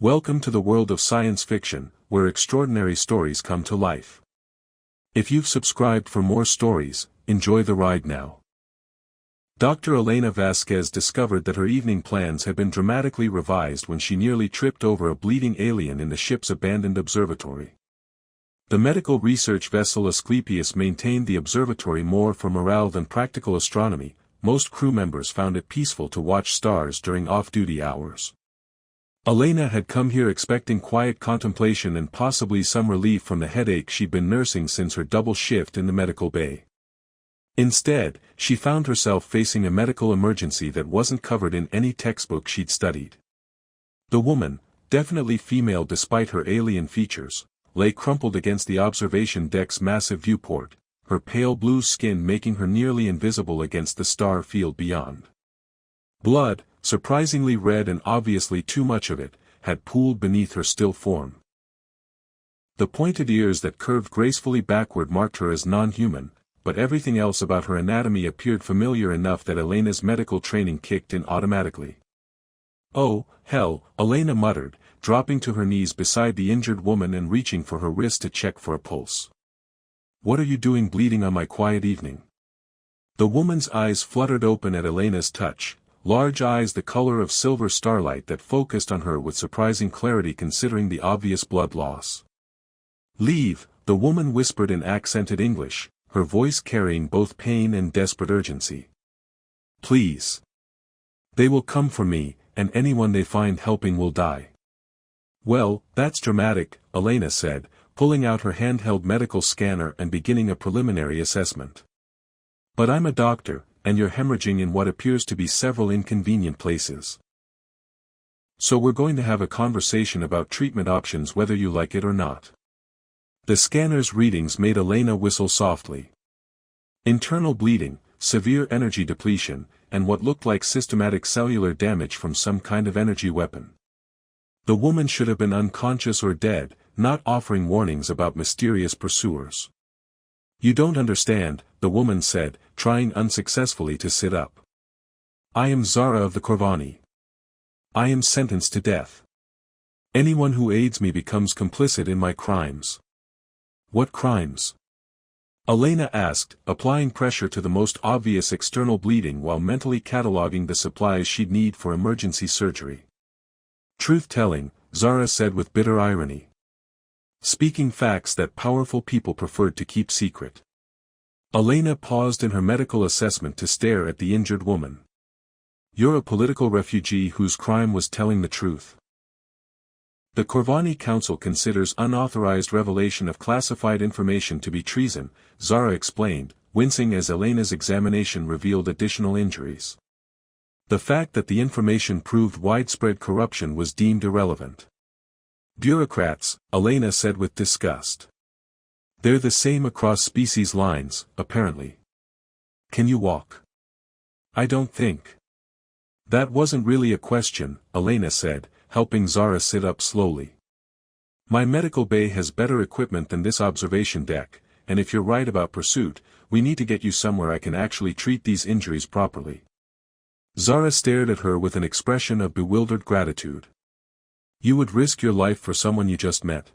Welcome to the world of science fiction, where extraordinary stories come to life. If you've subscribed for more stories, enjoy the ride now. Dr. Elena Vasquez discovered that her evening plans had been dramatically revised when she nearly tripped over a bleeding alien in the ship's abandoned observatory. The medical research vessel Asclepius maintained the observatory more for morale than practical astronomy. Most crew members found it peaceful to watch stars during off-duty hours. Elena had come here expecting quiet contemplation and possibly some relief from the headache she'd been nursing since her double shift in the medical bay. Instead, she found herself facing a medical emergency that wasn't covered in any textbook she'd studied. The woman, definitely female despite her alien features, lay crumpled against the observation deck's massive viewport, her pale blue skin making her nearly invisible against the star field beyond. Blood, surprisingly red and obviously too much of it, had pooled beneath her still form. The pointed ears that curved gracefully backward marked her as non-human, but everything else about her anatomy appeared familiar enough that Elena's medical training kicked in automatically. "Oh, hell," Elena muttered, dropping to her knees beside the injured woman and reaching for her wrist to check for a pulse. "What are you doing bleeding on my quiet evening?" The woman's eyes fluttered open at Elena's touch, large eyes the color of silver starlight that focused on her with surprising clarity considering the obvious blood loss. "Leave," the woman whispered in accented English, her voice carrying both pain and desperate urgency. "Please. They will come for me, and anyone they find helping will die." "Well, that's dramatic," Elena said, pulling out her handheld medical scanner and beginning a preliminary assessment. "But I'm a doctor, and you're hemorrhaging in what appears to be several inconvenient places. So we're going to have a conversation about treatment options whether you like it or not." The scanner's readings made Elena whistle softly. Internal bleeding, severe energy depletion, and what looked like systematic cellular damage from some kind of energy weapon. The woman should have been unconscious or dead, not offering warnings about mysterious pursuers. "You don't understand," the woman said, trying unsuccessfully to sit up. "I am Zara of the Korvani. I am sentenced to death. Anyone who aids me becomes complicit in my crimes." "What crimes?" Elena asked, applying pressure to the most obvious external bleeding while mentally cataloging the supplies she'd need for emergency surgery. "Truth-telling," Zara said with bitter irony. "Speaking facts that powerful people preferred to keep secret." Elena paused in her medical assessment to stare at the injured woman. "You're a political refugee whose crime was telling the truth." "The Korvani Council considers unauthorized revelation of classified information to be treason," Zara explained, wincing as Elena's examination revealed additional injuries. The fact that the information proved widespread corruption was deemed irrelevant. "Bureaucrats," Elena said with disgust. "They're the same across species lines, apparently. Can you walk?" "I don't think." "That wasn't really a question," Elena said, helping Zara sit up slowly. "My medical bay has better equipment than this observation deck, and if you're right about pursuit, we need to get you somewhere I can actually treat these injuries properly." Zara stared at her with an expression of bewildered gratitude. "You would risk your life for someone you just met?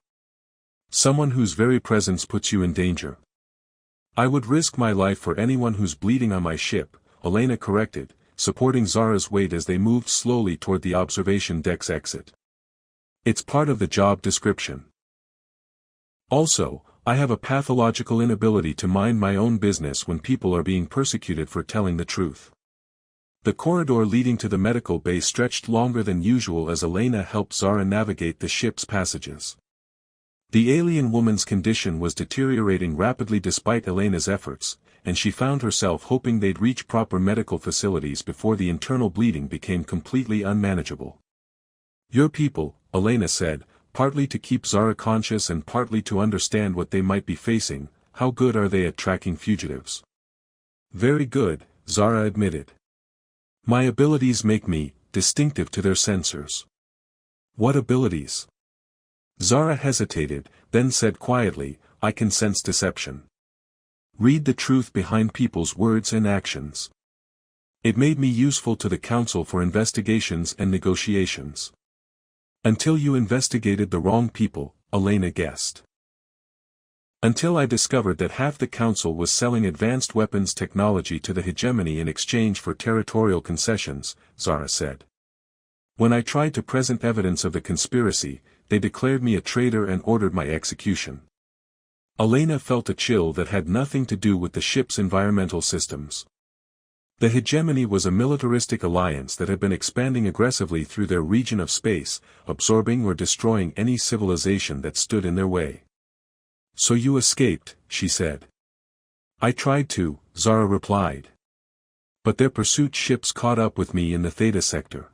Someone whose very presence puts you in danger?" "I would risk my life for anyone who's bleeding on my ship," Elena corrected, supporting Zara's weight as they moved slowly toward the observation deck's exit. "It's part of the job description. Also, I have a pathological inability to mind my own business when people are being persecuted for telling the truth." The corridor leading to the medical bay stretched longer than usual as Elena helped Zara navigate the ship's passages. The alien woman's condition was deteriorating rapidly despite Elena's efforts, and she found herself hoping they'd reach proper medical facilities before the internal bleeding became completely unmanageable. "Your people," Elena said, partly to keep Zara conscious and partly to understand what they might be facing. "How good are they at tracking fugitives?" "Very good," Zara admitted. "My abilities make me distinctive to their sensors." "What abilities?" Zara hesitated, then said quietly, "I can sense deception. Read the truth behind people's words and actions. It made me useful to the Council for investigations and negotiations. Until you investigated the wrong people, Elena guessed. Until I discovered that half the council was selling advanced weapons technology to the hegemony in exchange for territorial concessions, Zara said. When I tried to present evidence of the conspiracy, they declared me a traitor and ordered my execution. Elena felt a chill that had nothing to do with the ship's environmental systems. The hegemony was a militaristic alliance that had been expanding aggressively through their region of space, absorbing or destroying any civilization that stood in their way. So you escaped, she said. I tried to, Zara replied. But their pursuit ships caught up with me in the Theta sector.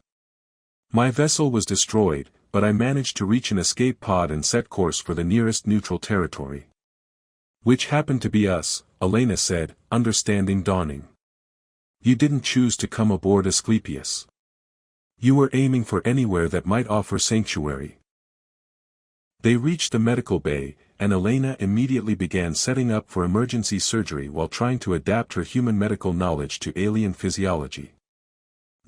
My vessel was destroyed, but I managed to reach an escape pod and set course for the nearest neutral territory. Which happened to be us, Elena said, understanding dawning. You didn't choose to come aboard Asclepius. You were aiming for anywhere that might offer sanctuary. They reached the medical bay, and Elena immediately began setting up for emergency surgery while trying to adapt her human medical knowledge to alien physiology.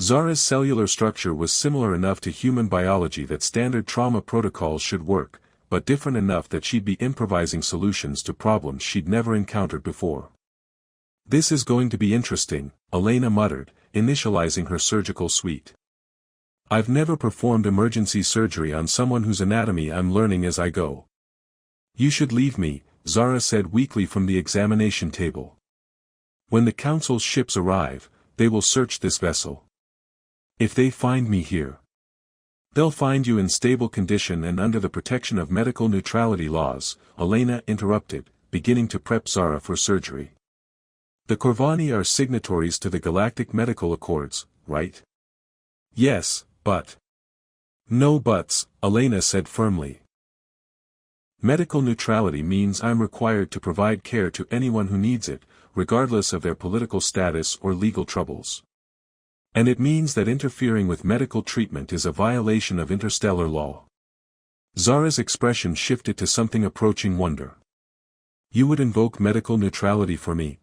Zara's cellular structure was similar enough to human biology that standard trauma protocols should work, but different enough that she'd be improvising solutions to problems she'd never encountered before. This is going to be interesting, Elena muttered, initializing her surgical suite. I've never performed emergency surgery on someone whose anatomy I'm learning as I go. You should leave me, Zara said weakly from the examination table. When the council's ships arrive, they will search this vessel. If they find me here, they'll find you in stable condition and under the protection of medical neutrality laws, Elena interrupted, beginning to prep Zara for surgery. The Korvani are signatories to the Galactic Medical Accords, right? Yes, but. No buts, Elena said firmly. Medical neutrality means I'm required to provide care to anyone who needs it, regardless of their political status or legal troubles. And it means that interfering with medical treatment is a violation of interstellar law. Zara's expression shifted to something approaching wonder. You would invoke medical neutrality for me?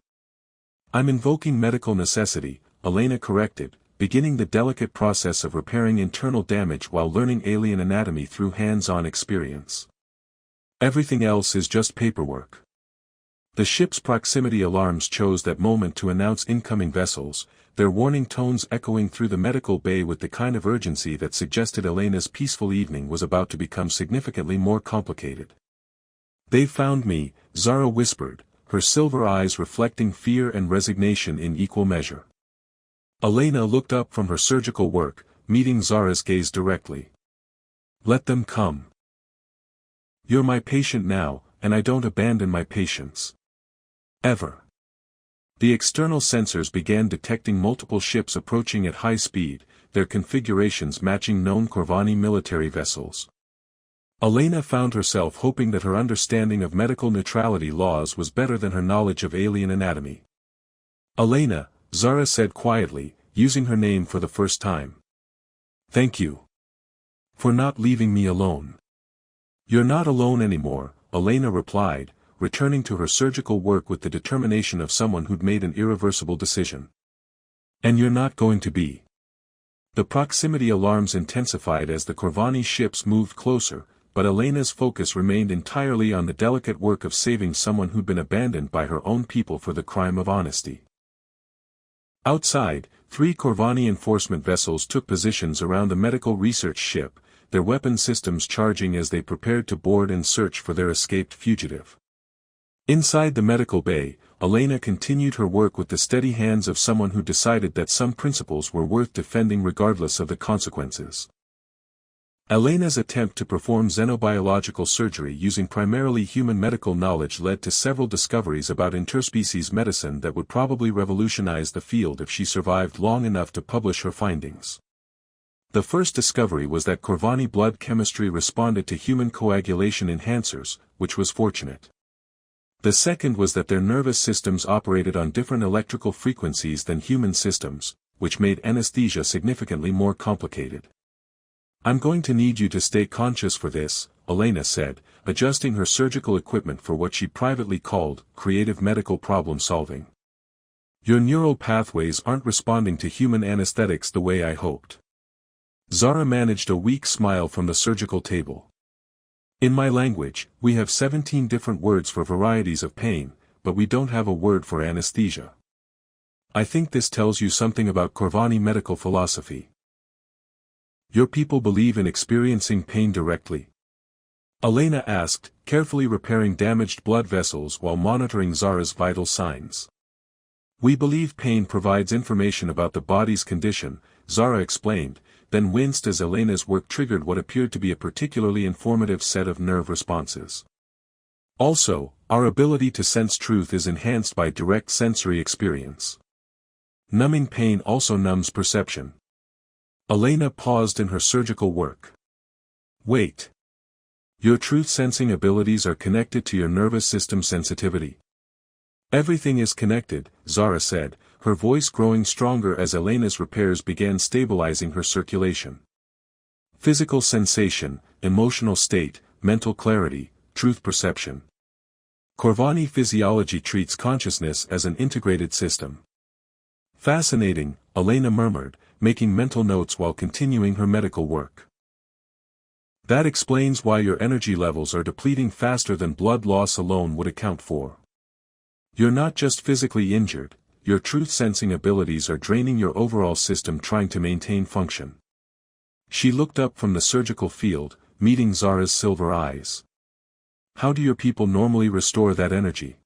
I'm invoking medical necessity, Elena corrected, beginning the delicate process of repairing internal damage while learning alien anatomy through hands-on experience. Everything else is just paperwork. The ship's proximity alarms chose that moment to announce incoming vessels, their warning tones echoing through the medical bay with the kind of urgency that suggested Elena's peaceful evening was about to become significantly more complicated. They've found me, Zara whispered, her silver eyes reflecting fear and resignation in equal measure. Elena looked up from her surgical work, meeting Zara's gaze directly. Let them come. You're my patient now, and I don't abandon my patients. Ever. The external sensors began detecting multiple ships approaching at high speed, their configurations matching known Korvani military vessels. Elena found herself hoping that her understanding of medical neutrality laws was better than her knowledge of alien anatomy. Elena, Zara said quietly, using her name for the first time. Thank you. For not leaving me alone. You're not alone anymore, Elena replied, returning to her surgical work with the determination of someone who'd made an irreversible decision. And you're not going to be. The proximity alarms intensified as the Korvani ships moved closer, but Elena's focus remained entirely on the delicate work of saving someone who'd been abandoned by her own people for the crime of honesty. Outside, 3 Korvani enforcement vessels took positions around the medical research ship, their weapon systems charging as they prepared to board and search for their escaped fugitive. Inside the medical bay, Elena continued her work with the steady hands of someone who decided that some principles were worth defending regardless of the consequences. Elena's attempt to perform xenobiological surgery using primarily human medical knowledge led to several discoveries about interspecies medicine that would probably revolutionize the field if she survived long enough to publish her findings. The first discovery was that Korvani blood chemistry responded to human coagulation enhancers, which was fortunate. The second was that their nervous systems operated on different electrical frequencies than human systems, which made anesthesia significantly more complicated. I'm going to need you to stay conscious for this, Elena said, adjusting her surgical equipment for what she privately called creative medical problem solving. Your neural pathways aren't responding to human anesthetics the way I hoped. Zara managed a weak smile from the surgical table. In my language, we have 17 different words for varieties of pain, but we don't have a word for anesthesia. I think this tells you something about Korvani medical philosophy. Your people believe in experiencing pain directly? Elena asked, carefully repairing damaged blood vessels while monitoring Zara's vital signs. We believe pain provides information about the body's condition, Zara explained, then winced as Elena's work triggered what appeared to be a particularly informative set of nerve responses. Also, our ability to sense truth is enhanced by direct sensory experience. Numbing pain also numbs perception. Elena paused in her surgical work. Wait. Your truth-sensing abilities are connected to your nervous system sensitivity. Everything is connected, Zara said, her voice growing stronger as Elena's repairs began stabilizing her circulation. Physical sensation, emotional state, mental clarity, truth perception. Korvani physiology treats consciousness as an integrated system. Fascinating, Elena murmured, making mental notes while continuing her medical work. That explains why your energy levels are depleting faster than blood loss alone would account for. You're not just physically injured, your truth-sensing abilities are draining your overall system trying to maintain function. She looked up from the surgical field, meeting Zara's silver eyes. How do your people normally restore that energy?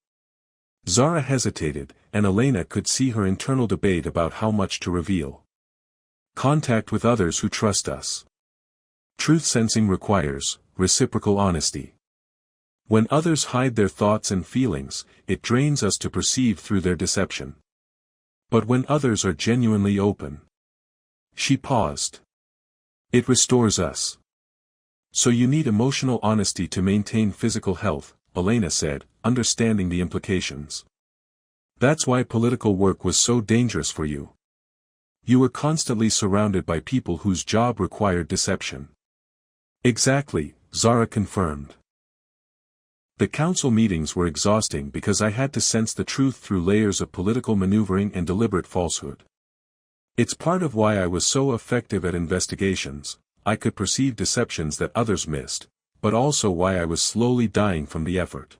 Zara hesitated, and Elena could see her internal debate about how much to reveal. Contact with others who trust us. Truth-sensing requires reciprocal honesty. When others hide their thoughts and feelings, it drains us to perceive through their deception. But when others are genuinely open. She paused. It restores us. So you need emotional honesty to maintain physical health, Elena said, understanding the implications. That's why political work was so dangerous for you. You were constantly surrounded by people whose job required deception. Exactly, Zara confirmed. The council meetings were exhausting because I had to sense the truth through layers of political maneuvering and deliberate falsehood. It's part of why I was so effective at investigations. I could perceive deceptions that others missed, but also why I was slowly dying from the effort.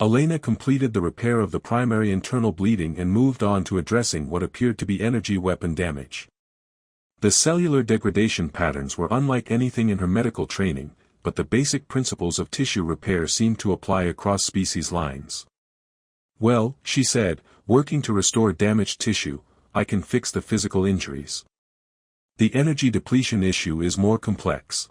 Elena completed the repair of the primary internal bleeding and moved on to addressing what appeared to be energy weapon damage. The cellular degradation patterns were unlike anything in her medical training, but the basic principles of tissue repair seemed to apply across species lines. Well, she said, working to restore damaged tissue, I can fix the physical injuries. The energy depletion issue is more complex.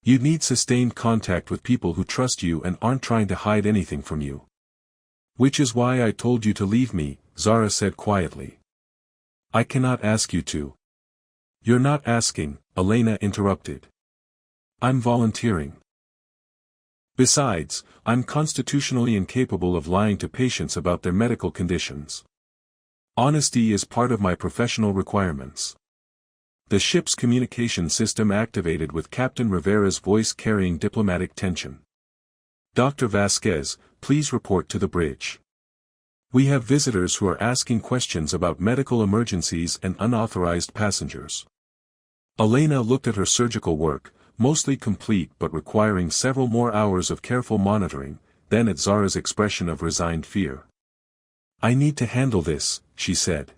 You need sustained contact with people who trust you and aren't trying to hide anything from you. Which is why I told you to leave me, Zara said quietly. I cannot ask you to. You're not asking, Elena interrupted. I'm volunteering. Besides, I'm constitutionally incapable of lying to patients about their medical conditions. Honesty is part of my professional requirements. The ship's communication system activated with Captain Rivera's voice carrying diplomatic tension. Dr. Vasquez, please report to the bridge. We have visitors who are asking questions about medical emergencies and unauthorized passengers. Elena looked at her surgical work, mostly complete but requiring several more hours of careful monitoring, then at Zara's expression of resigned fear. I need to handle this, she said.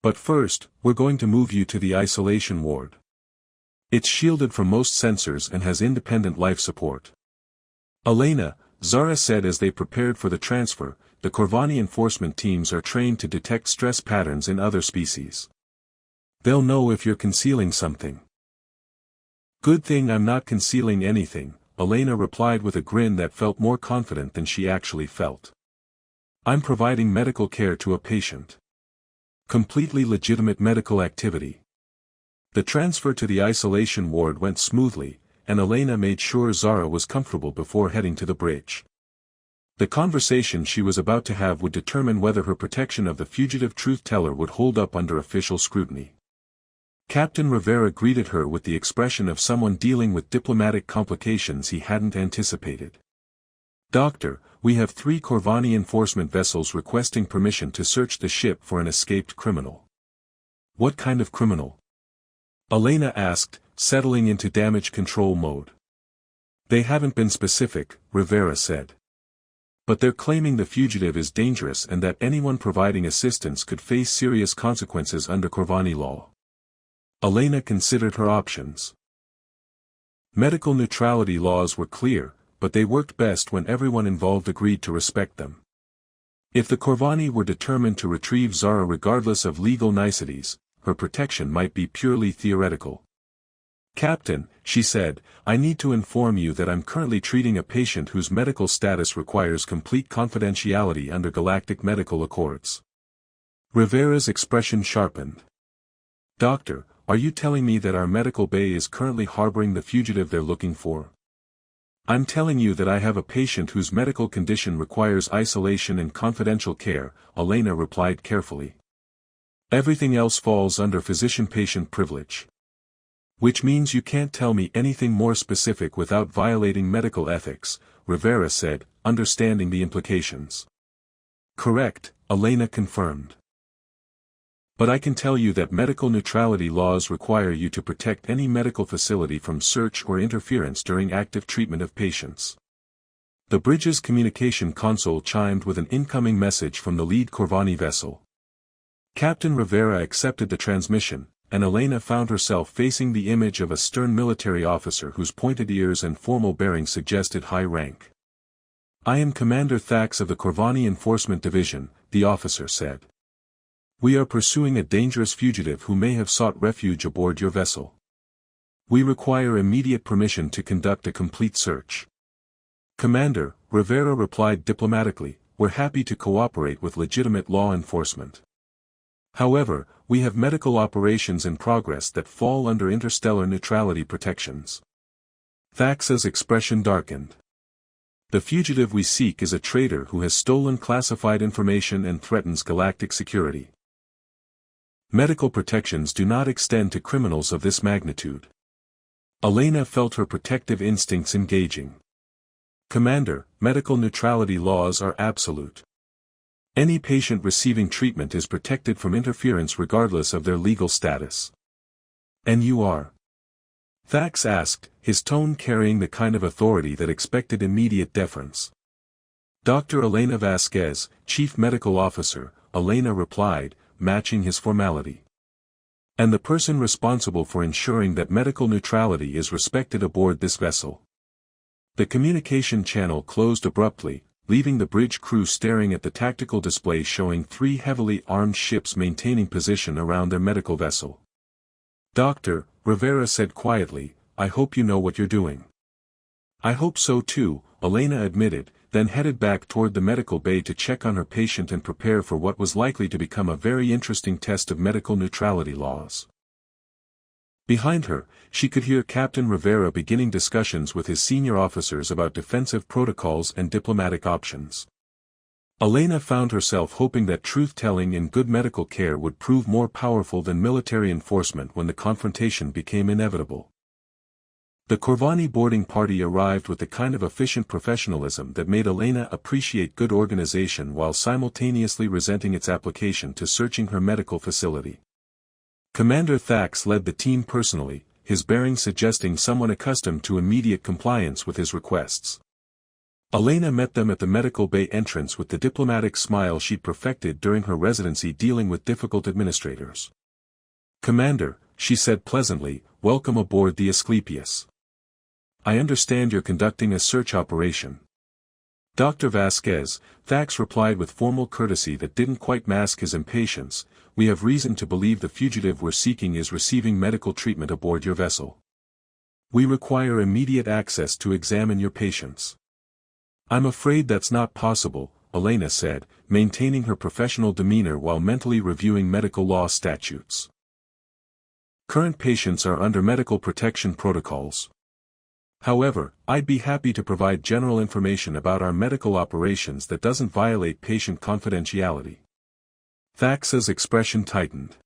But first, we're going to move you to the isolation ward. It's shielded from most sensors and has independent life support. Elena, Zara said as they prepared for the transfer, the Korvani enforcement teams are trained to detect stress patterns in other species. They'll know if you're concealing something. Good thing I'm not concealing anything, Elena replied with a grin that felt more confident than she actually felt. I'm providing medical care to a patient. Completely legitimate medical activity. The transfer to the isolation ward went smoothly, and Elena made sure Zara was comfortable before heading to the bridge. The conversation she was about to have would determine whether her protection of the fugitive truth-teller would hold up under official scrutiny. Captain Rivera greeted her with the expression of someone dealing with diplomatic complications he hadn't anticipated. Doctor, we have 3 Korvani enforcement vessels requesting permission to search the ship for an escaped criminal. What kind of criminal? Elena asked, settling into damage control mode. They haven't been specific, Rivera said. But they're claiming the fugitive is dangerous and that anyone providing assistance could face serious consequences under Korvani law. Elena considered her options. Medical neutrality laws were clear, but they worked best when everyone involved agreed to respect them. If the Korvani were determined to retrieve Zara regardless of legal niceties, her protection might be purely theoretical. Captain, she said, I need to inform you that I'm currently treating a patient whose medical status requires complete confidentiality under Galactic medical accords. Rivera's expression sharpened. Doctor, are you telling me that our medical bay is currently harboring the fugitive they're looking for? I'm telling you that I have a patient whose medical condition requires isolation and confidential care, Elena replied carefully. Everything else falls under physician-patient privilege. Which means you can't tell me anything more specific without violating medical ethics, Rivera said, understanding the implications. Correct, Elena confirmed. But I can tell you that medical neutrality laws require you to protect any medical facility from search or interference during active treatment of patients. The bridge's communication console chimed with an incoming message from the lead Korvani vessel. Captain Rivera accepted the transmission, and Elena found herself facing the image of a stern military officer whose pointed ears and formal bearing suggested high rank. I am Commander Thax of the Korvani Enforcement Division, the officer said. We are pursuing a dangerous fugitive who may have sought refuge aboard your vessel. We require immediate permission to conduct a complete search. Commander, Rivera replied diplomatically, we're happy to cooperate with legitimate law enforcement. However, we have medical operations in progress that fall under interstellar neutrality protections. Thax's expression darkened. The fugitive we seek is a traitor who has stolen classified information and threatens galactic security. Medical protections do not extend to criminals of this magnitude. Elena felt her protective instincts engaging. Commander, medical neutrality laws are absolute. Any patient receiving treatment is protected from interference regardless of their legal status. And you are? Thax asked, his tone carrying the kind of authority that expected immediate deference. Dr. Elena Vasquez, Chief Medical Officer, Elena replied, matching his formality. And the person responsible for ensuring that medical neutrality is respected aboard this vessel. The communication channel closed abruptly, leaving the bridge crew staring at the tactical display showing 3 heavily armed ships maintaining position around their medical vessel. Doctor, Rivera said quietly, I hope you know what you're doing. I hope so too, Elena admitted, then headed back toward the medical bay to check on her patient and prepare for what was likely to become a very interesting test of medical neutrality laws. Behind her, she could hear Captain Rivera beginning discussions with his senior officers about defensive protocols and diplomatic options. Elena found herself hoping that truth-telling and good medical care would prove more powerful than military enforcement when the confrontation became inevitable. The Korvani boarding party arrived with the kind of efficient professionalism that made Elena appreciate good organization while simultaneously resenting its application to searching her medical facility. Commander Thax led the team personally, his bearing suggesting someone accustomed to immediate compliance with his requests. Elena met them at the medical bay entrance with the diplomatic smile she'd perfected during her residency dealing with difficult administrators. Commander, she said pleasantly, welcome aboard the Asclepius. I understand you're conducting a search operation. Dr. Vasquez, Thax replied with formal courtesy that didn't quite mask his impatience, we have reason to believe the fugitive we're seeking is receiving medical treatment aboard your vessel. We require immediate access to examine your patients. I'm afraid that's not possible, Elena said, maintaining her professional demeanor while mentally reviewing medical law statutes. Current patients are under medical protection protocols. However, I'd be happy to provide general information about our medical operations that doesn't violate patient confidentiality. Thax's expression tightened.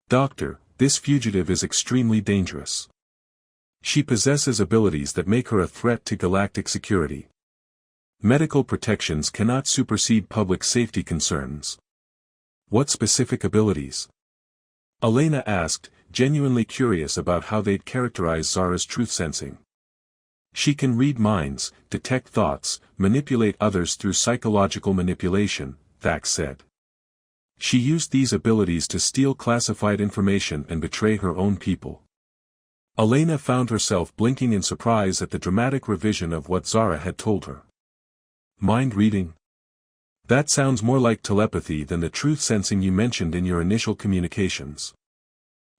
Doctor, this fugitive is extremely dangerous. She possesses abilities that make her a threat to galactic security. Medical protections cannot supersede public safety concerns. What specific abilities? Elena asked, genuinely curious about how they'd characterize Zara's truth-sensing. She can read minds, detect thoughts, manipulate others through psychological manipulation, Thax said. She used these abilities to steal classified information and betray her own people. Elena found herself blinking in surprise at the dramatic revision of what Zara had told her. Mind reading? That sounds more like telepathy than the truth-sensing you mentioned in your initial communications.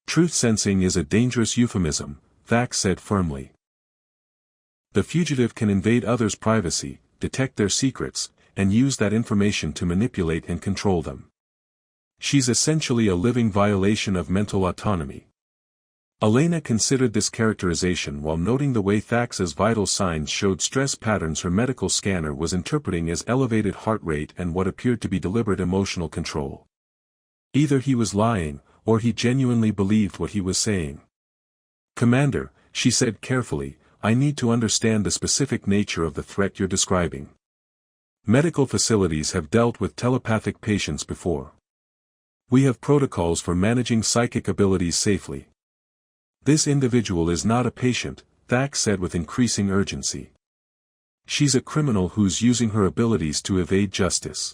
Truth-sensing is a dangerous euphemism, Thax said firmly. The fugitive can invade others' privacy, detect their secrets, and use that information to manipulate and control them. She's essentially a living violation of mental autonomy. Elena considered this characterization while noting the way Thax's vital signs showed stress patterns her medical scanner was interpreting as elevated heart rate and what appeared to be deliberate emotional control. Either he was lying, or he genuinely believed what he was saying. "Commander," she said carefully, "I need to understand the specific nature of the threat you're describing. Medical facilities have dealt with telepathic patients before. We have protocols for managing psychic abilities safely." "This individual is not a patient," Thax said with increasing urgency. "She's a criminal who's using her abilities to evade justice.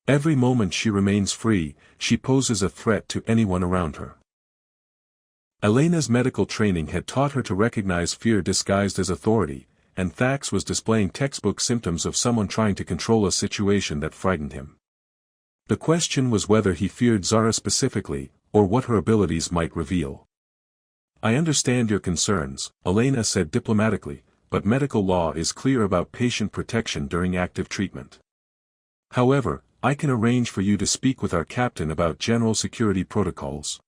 Every moment she remains free, she poses a threat to anyone around her." Elena's medical training had taught her to recognize fear disguised as authority, and Thax was displaying textbook symptoms of someone trying to control a situation that frightened him. The question was whether he feared Zara specifically, or what her abilities might reveal. "I understand your concerns," Elena said diplomatically, "but medical law is clear about patient protection during active treatment. However, I can arrange for you to speak with our captain about general security protocols."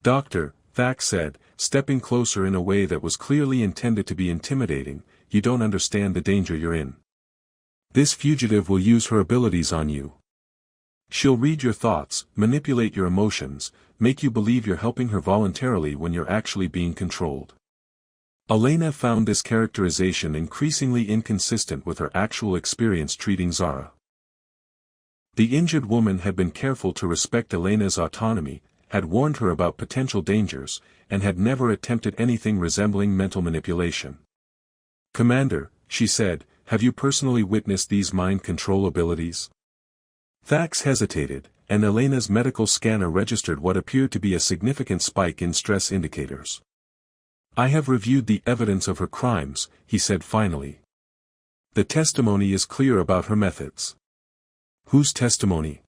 "Doctor," Thax said, stepping closer in a way that was clearly intended to be intimidating, "you don't understand the danger you're in. This fugitive will use her abilities on you. She'll read your thoughts, manipulate your emotions, make you believe you're helping her voluntarily when you're actually being controlled." Elena found this characterization increasingly inconsistent with her actual experience treating Zara. The injured woman had been careful to respect Elena's autonomy, had warned her about potential dangers, and had never attempted anything resembling mental manipulation. "Commander," she said, "have you personally witnessed these mind control abilities?" Thax hesitated, and Elena's medical scanner registered what appeared to be a significant spike in stress indicators. "I have reviewed the evidence of her crimes," he said finally. "The testimony is clear about her methods." "Whose testimony?"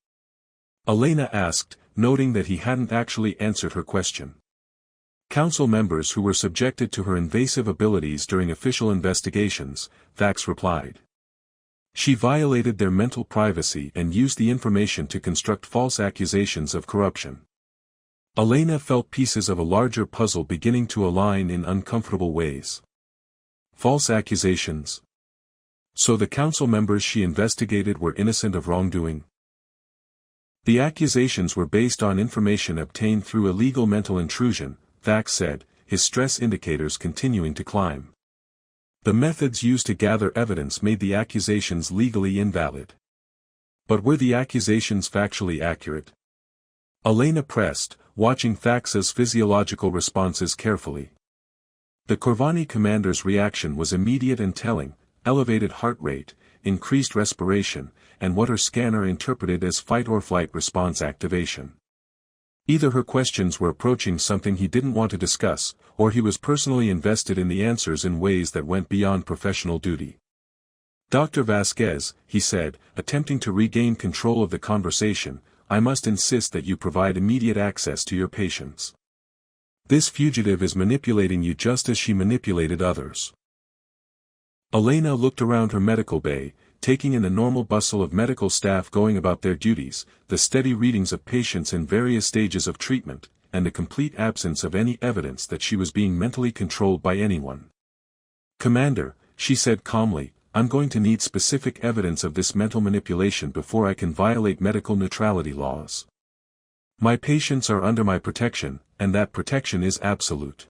Elena asked, noting that he hadn't actually answered her question. "Council members who were subjected to her invasive abilities during official investigations," Thax replied. "She violated their mental privacy and used the information to construct false accusations of corruption." Elena felt pieces of a larger puzzle beginning to align in uncomfortable ways. False accusations? So the council members she investigated were innocent of wrongdoing? "The accusations were based on information obtained through illegal mental intrusion," Thax said, his stress indicators continuing to climb. "The methods used to gather evidence made the accusations legally invalid. But were the accusations factually accurate?" Elena pressed, watching Thax's physiological responses carefully. The Korvani commander's reaction was immediate and telling: elevated heart rate, increased respiration, and what her scanner interpreted as fight-or-flight response activation. Either her questions were approaching something he didn't want to discuss, or he was personally invested in the answers in ways that went beyond professional duty. "Dr. Vasquez," he said, attempting to regain control of the conversation, "I must insist that you provide immediate access to your patients. This fugitive is manipulating you just as she manipulated others." Elena looked around her medical bay, taking in the normal bustle of medical staff going about their duties, the steady readings of patients in various stages of treatment, and the complete absence of any evidence that she was being mentally controlled by anyone. "Commander," she said calmly, "I'm going to need specific evidence of this mental manipulation before I can violate medical neutrality laws. My patients are under my protection, and that protection is absolute."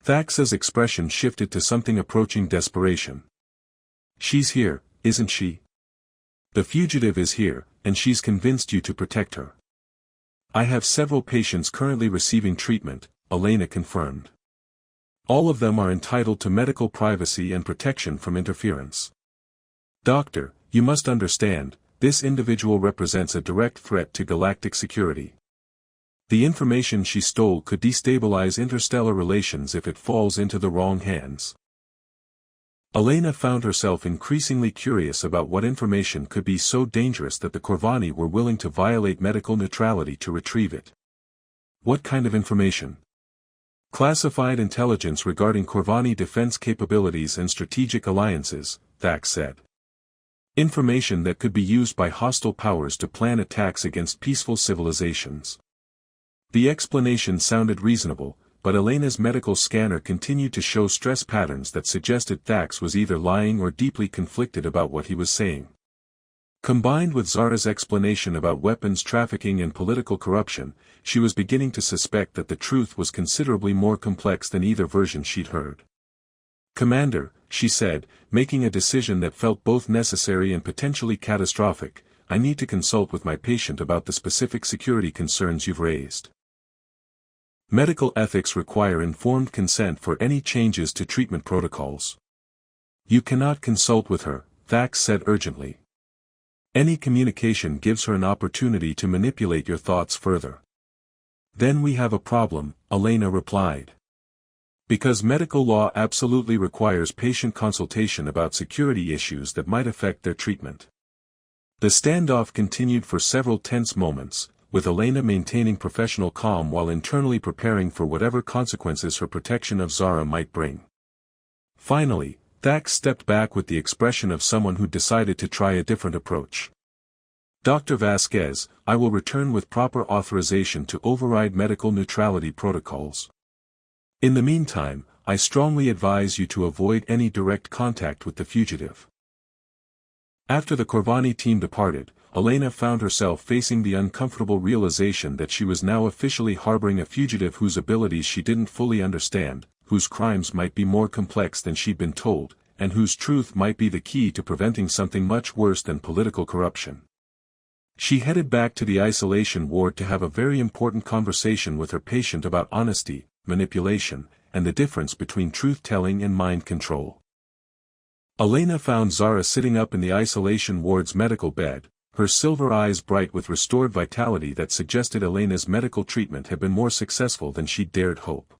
Thax's expression shifted to something approaching desperation. "She's here, isn't she? The fugitive is here, and she's convinced you to protect her." I have several patients currently receiving treatment, Elena confirmed. All of them are entitled to medical privacy and protection from interference. Doctor, you must understand, this individual represents a direct threat to galactic security. The information she stole could destabilize interstellar relations if it falls into the wrong hands. Elena found herself increasingly curious about what information could be so dangerous that the Korvani were willing to violate medical neutrality to retrieve it. What kind of information? Classified intelligence regarding Korvani defense capabilities and strategic alliances, Thax said. Information that could be used by hostile powers to plan attacks against peaceful civilizations. The explanation sounded reasonable, but Elena's medical scanner continued to show stress patterns that suggested Thax was either lying or deeply conflicted about what he was saying. Combined with Zara's explanation about weapons trafficking and political corruption, she was beginning to suspect that the truth was considerably more complex than either version she'd heard. Commander, she said, making a decision that felt both necessary and potentially catastrophic, I need to consult with my patient about the specific security concerns you've raised. Medical ethics require informed consent for any changes to treatment protocols. You cannot consult with her, Thax said urgently. Any communication gives her an opportunity to manipulate your thoughts further. Then we have a problem, Elena replied. Because medical law absolutely requires patient consultation about security issues that might affect their treatment. The standoff continued for several tense moments, with Elena maintaining professional calm while internally preparing for whatever consequences her protection of Zara might bring. Finally, Thax stepped back with the expression of someone who decided to try a different approach. Dr. Vasquez, I will return with proper authorization to override medical neutrality protocols. In the meantime, I strongly advise you to avoid any direct contact with the fugitive. After the Korvani team departed, Elena found herself facing the uncomfortable realization that she was now officially harboring a fugitive whose abilities she didn't fully understand, whose crimes might be more complex than she'd been told, and whose truth might be the key to preventing something much worse than political corruption. She headed back to the isolation ward to have a very important conversation with her patient about honesty, manipulation, and the difference between truth-telling and mind control. Elena found Zara sitting up in the isolation ward's medical bed, her silver eyes bright with restored vitality that suggested Elena's medical treatment had been more successful than she'd dared hope.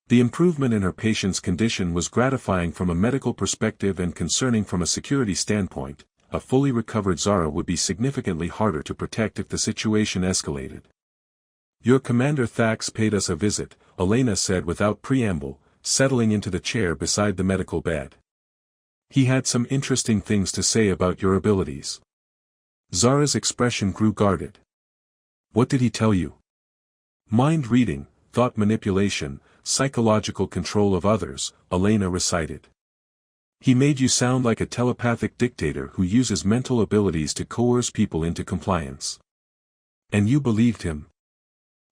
The improvement in her patient's condition was gratifying from a medical perspective and concerning from a security standpoint. A fully recovered Zara would be significantly harder to protect if the situation escalated. Your Commander Thax paid us a visit, Elena said without preamble, settling into the chair beside the medical bed. He had some interesting things to say about your abilities. Zara's expression grew guarded. What did he tell you? Mind reading, thought manipulation, psychological control of others, Elena recited. He made you sound like a telepathic dictator who uses mental abilities to coerce people into compliance. And you believed him?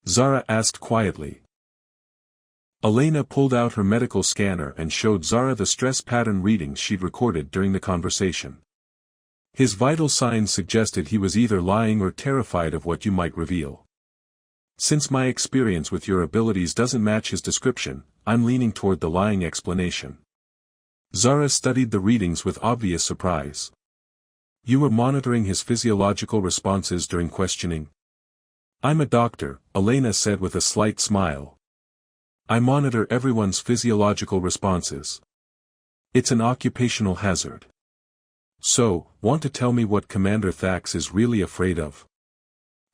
Zara asked quietly. Elena pulled out her medical scanner and showed Zara the stress pattern readings she'd recorded during the conversation. His vital signs suggested he was either lying or terrified of what you might reveal. Since my experience with your abilities doesn't match his description, I'm leaning toward the lying explanation. Zara studied the readings with obvious surprise. You were monitoring his physiological responses during questioning? I'm a doctor, Elena said with a slight smile. I monitor everyone's physiological responses. It's an occupational hazard. So, want to tell me what Commander Thax is really afraid of?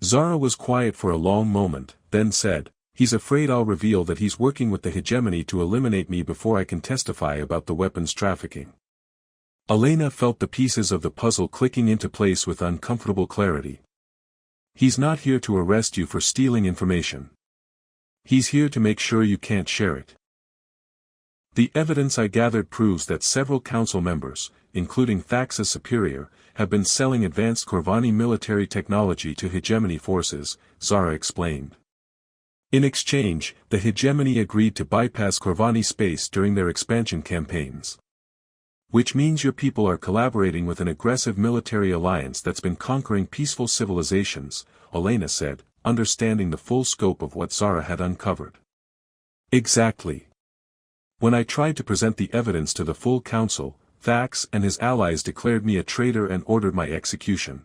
Zara was quiet for a long moment, then said, he's afraid I'll reveal that he's working with the hegemony to eliminate me before I can testify about the weapons trafficking. Elena felt the pieces of the puzzle clicking into place with uncomfortable clarity. He's not here to arrest you for stealing information. He's here to make sure you can't share it. The evidence I gathered proves that several council members, including Thax's superior, have been selling advanced Korvani military technology to hegemony forces, Zara explained. In exchange, the hegemony agreed to bypass Korvani space during their expansion campaigns. Which means your people are collaborating with an aggressive military alliance that's been conquering peaceful civilizations, Elena said, understanding the full scope of what Zara had uncovered. Exactly. When I tried to present the evidence to the full council, Thax and his allies declared me a traitor and ordered my execution.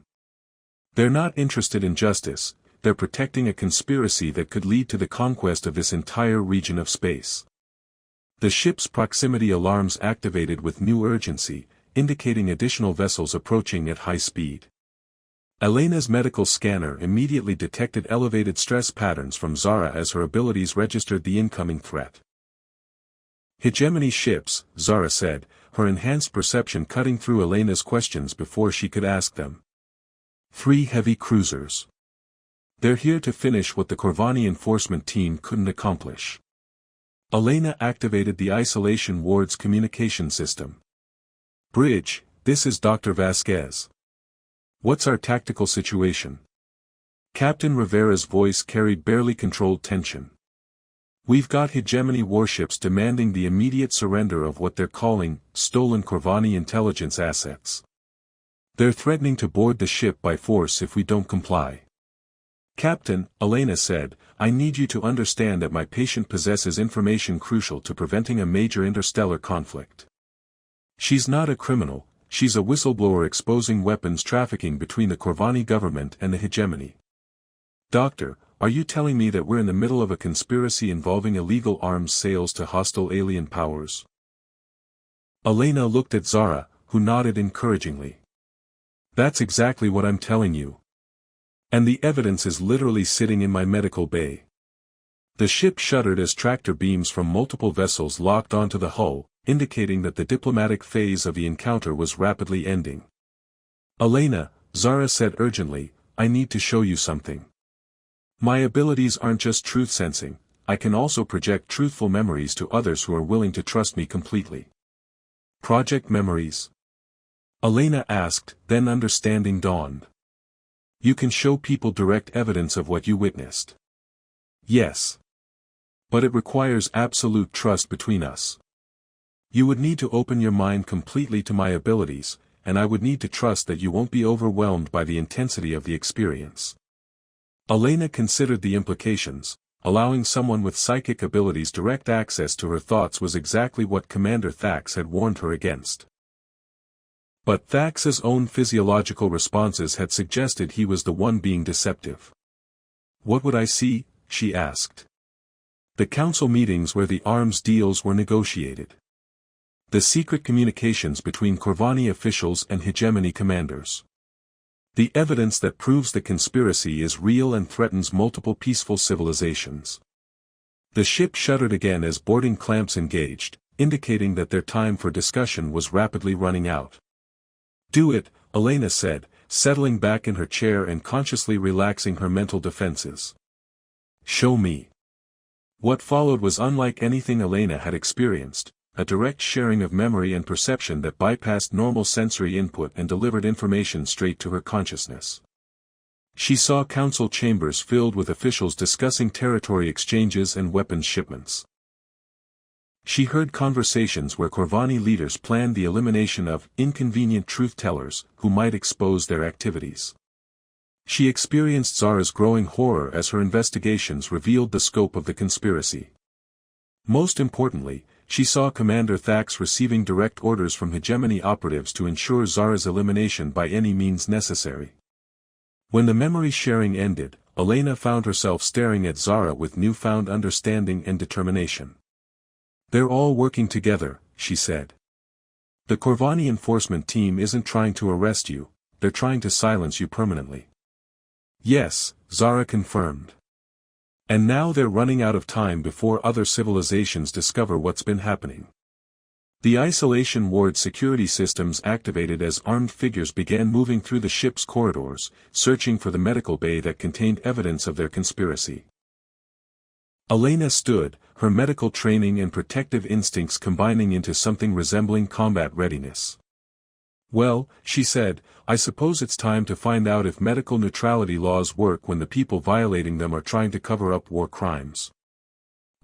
They're not interested in justice, they're protecting a conspiracy that could lead to the conquest of this entire region of space. The ship's proximity alarms activated with new urgency, indicating additional vessels approaching at high speed. Elena's medical scanner immediately detected elevated stress patterns from Zara as her abilities registered the incoming threat. Hegemony ships, Zara said, her enhanced perception cutting through Elena's questions before she could ask them. 3 heavy cruisers. They're here to finish what the Korvani enforcement team couldn't accomplish. Elena activated the isolation ward's communication system. Bridge, this is Dr. Vasquez. What's our tactical situation? Captain Rivera's voice carried barely controlled tension. We've got hegemony warships demanding the immediate surrender of what they're calling stolen Korvani intelligence assets. They're threatening to board the ship by force if we don't comply. Captain, Elena said, I need you to understand that my patient possesses information crucial to preventing a major interstellar conflict. She's not a criminal, she's a whistleblower exposing weapons trafficking between the Korvani government and the hegemony. Doctor, are you telling me that we're in the middle of a conspiracy involving illegal arms sales to hostile alien powers? Elena looked at Zara, who nodded encouragingly. That's exactly what I'm telling you. And the evidence is literally sitting in my medical bay. The ship shuddered as tractor beams from multiple vessels locked onto the hull, indicating that the diplomatic phase of the encounter was rapidly ending. Elena, Zara said urgently, I need to show you something. My abilities aren't just truth sensing, I can also project truthful memories to others who are willing to trust me completely. Project memories? Elena asked, then understanding dawned. You can show people direct evidence of what you witnessed. Yes. But it requires absolute trust between us. You would need to open your mind completely to my abilities, and I would need to trust that you won't be overwhelmed by the intensity of the experience. Elena considered the implications. Allowing someone with psychic abilities direct access to her thoughts was exactly what Commander Thax had warned her against. But Thax's own physiological responses had suggested he was the one being deceptive. What would I see? She asked. The council meetings where the arms deals were negotiated. The secret communications between Korvani officials and hegemony commanders. The evidence that proves the conspiracy is real and threatens multiple peaceful civilizations. The ship shuddered again as boarding clamps engaged, indicating that their time for discussion was rapidly running out. Do it, Elena said, settling back in her chair and consciously relaxing her mental defenses. Show me. What followed was unlike anything Elena had experienced. A direct sharing of memory and perception that bypassed normal sensory input and delivered information straight to her consciousness. She saw council chambers filled with officials discussing territory exchanges and weapons shipments. She heard conversations where Korvani leaders planned the elimination of inconvenient truth-tellers who might expose their activities. She experienced Zara's growing horror as her investigations revealed the scope of the conspiracy. Most importantly, she saw Commander Thax receiving direct orders from hegemony operatives to ensure Zara's elimination by any means necessary. When the memory sharing ended, Elena found herself staring at Zara with newfound understanding and determination. They're all working together, she said. The Korvani enforcement team isn't trying to arrest you, they're trying to silence you permanently. Yes, Zara confirmed. And now they're running out of time before other civilizations discover what's been happening. The isolation ward security systems activated as armed figures began moving through the ship's corridors, searching for the medical bay that contained evidence of their conspiracy. Elena stood, her medical training and protective instincts combining into something resembling combat readiness. Well, she said, I suppose it's time to find out if medical neutrality laws work when the people violating them are trying to cover up war crimes.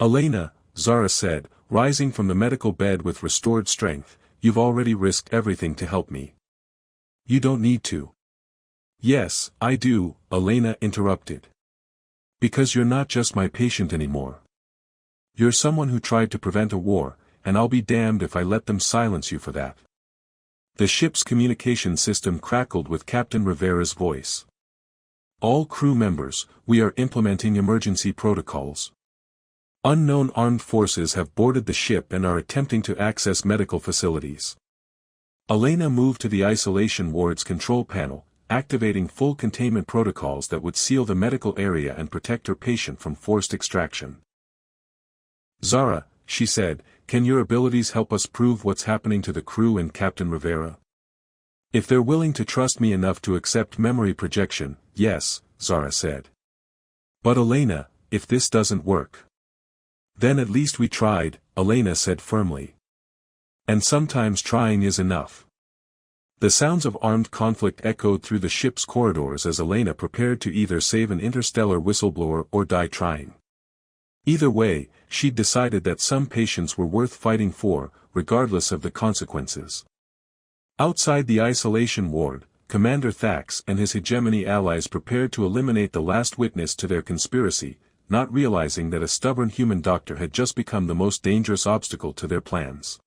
Elena, Zara said, rising from the medical bed with restored strength, you've already risked everything to help me. You don't need to. Yes, I do, Elena interrupted. Because you're not just my patient anymore. You're someone who tried to prevent a war, and I'll be damned if I let them silence you for that. The ship's communication system crackled with Captain Rivera's voice. All crew members, we are implementing emergency protocols. Unknown armed forces have boarded the ship and are attempting to access medical facilities. Elena moved to the isolation ward's control panel, activating full containment protocols that would seal the medical area and protect her patient from forced extraction. Zara, she said, can your abilities help us prove what's happening to the crew and Captain Rivera? If they're willing to trust me enough to accept memory projection, yes, Zara said. But Elena, if this doesn't work. Then at least we tried, Elena said firmly. And sometimes trying is enough. The sounds of armed conflict echoed through the ship's corridors as Elena prepared to either save an interstellar whistleblower or die trying. Either way, she'd decided that some patients were worth fighting for, regardless of the consequences. Outside the isolation ward, Commander Thax and his hegemony allies prepared to eliminate the last witness to their conspiracy, not realizing that a stubborn human doctor had just become the most dangerous obstacle to their plans.